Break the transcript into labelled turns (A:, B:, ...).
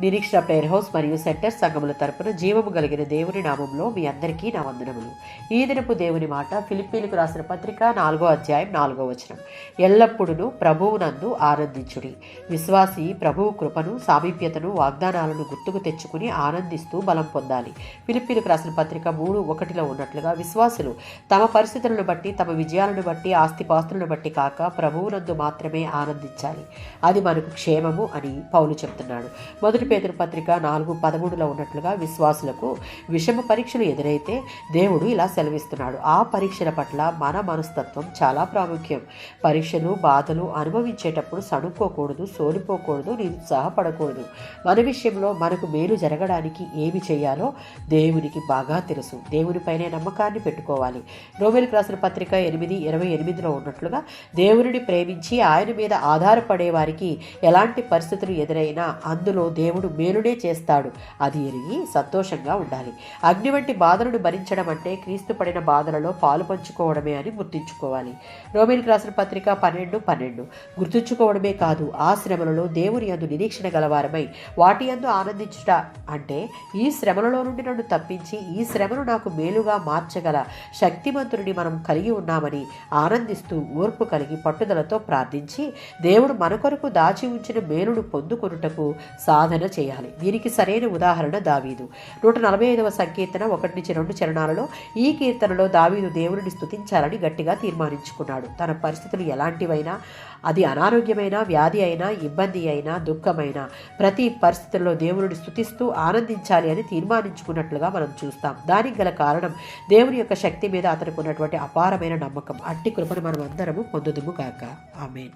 A: నిరీక్షణ prayer house మరియు centre సంఘముల తరపున జీవము కలిగిన దేవుని నామంలో మీ అందరికీ నా వందనములు. ఈ దినపు దేవుని మాట ఫిలిప్పీలకు రాసిన పత్రిక 4వ అధ్యాయం 4వ వచనం. ఎల్లప్పుడూ ప్రభువునందు ఆనందించుడి. విశ్వాసి ప్రభువు కృపను, సామీప్యతను, వాగ్దానాలను గుర్తుకు తెచ్చుకుని ఆనందిస్తూ బలం పొందాలి. ఫిలిప్పీలకు రాసిన పత్రిక 3:1 ఉన్నట్లుగా విశ్వాసులు తమ పరిస్థితులను బట్టి, తమ విజయాలను బట్టి, ఆస్తిపాస్తులను బట్టి కాక ప్రభువునందు మాత్రమే ఆనందించాలి. అది మనకు క్షేమము అని పౌలు చెప్తున్నాడు. మొదటి పేతురు పత్రిక 4:13 ఉన్నట్లుగా విశ్వాసులకు విషమ పరీక్షలు ఎదురైతే దేవుడు ఇలా సెలవిస్తున్నాడు. ఆ పరీక్షల పట్ల మన మనస్తత్వం చాలా ప్రాముఖ్యం. పరీక్షలు, బాధలు అనుభవించేటప్పుడు సణుక్కోకూడదు, సోలిపోకూడదు, నిరుత్సాహపడకూడదు. మన విషయంలో మనకు మేలు జరగడానికి ఏమి చేయాలో దేవునికి బాగా తెలుసు. దేవునిపైనే నమ్మకాన్ని పెట్టుకోవాలి. రోమీయులకు రాసిన పత్రిక 8:28 ఉన్నట్లుగా దేవునిని ప్రేమించి ఆయన మీద ఆధారపడే వారికి ఎలాంటి పరిస్థితులు ఎదురైనా అందులో దేవుడు మేలునే చేస్తాడు. అది ఎరిగి సంతోషంగా ఉండాలి. అగ్ని వంటి బాధలను భరించడం అంటే క్రీస్తు పడిన బాధలలో పాలు పంచుకోవడమే అని గుర్తుంచుకోవాలి. రోమీయులకు రాసిన పత్రిక 12:12 గుర్తుంచుకోవడమే కాదు, ఆ శ్రమలలో దేవుని యందు నిరీక్షణ గలవారమై వాటి యందు ఆనందించుట అంటే ఈ శ్రమలలో నుండి నన్ను తప్పించి ఈ శ్రమను నాకు మేలుగా మార్చగల శక్తిమంతుడిని మనం కలిగి ఉన్నామని ఆనందిస్తూ ఓర్పు కలిగి పట్టుదలతో ప్రార్థించి దేవుడు మన కొరకు దాచి ఉంచిన మేలును పొందుకొనుటకు సాధన చేయాలి. దీనికి సరైన ఉదాహరణ దావీదు. 145వ సంకీర్తన 1-2 చరణాలలో ఈ కీర్తనలో దావీదు దేవుడిని స్తుతించాలని గట్టిగా తీర్మానించుకున్నాడు. తన పరిస్థితులు ఎలాంటివైనా, అది అనారోగ్యమైన, వ్యాధి అయినా, ఇబ్బంది అయినా, దుఃఖమైనా, ప్రతి పరిస్థితుల్లో దేవుడిని స్తుతిస్తూ ఆనందించాలి అని తీర్మానించుకున్నట్లుగా మనం చూస్తాం. దానికి గల కారణం దేవుని యొక్క శక్తి మీద అతనికి ఉన్నటువంటి అపారమైన నమ్మకం. అట్టి కృపను మనం అందరము పొందుదుము గాక. ఆమేన్.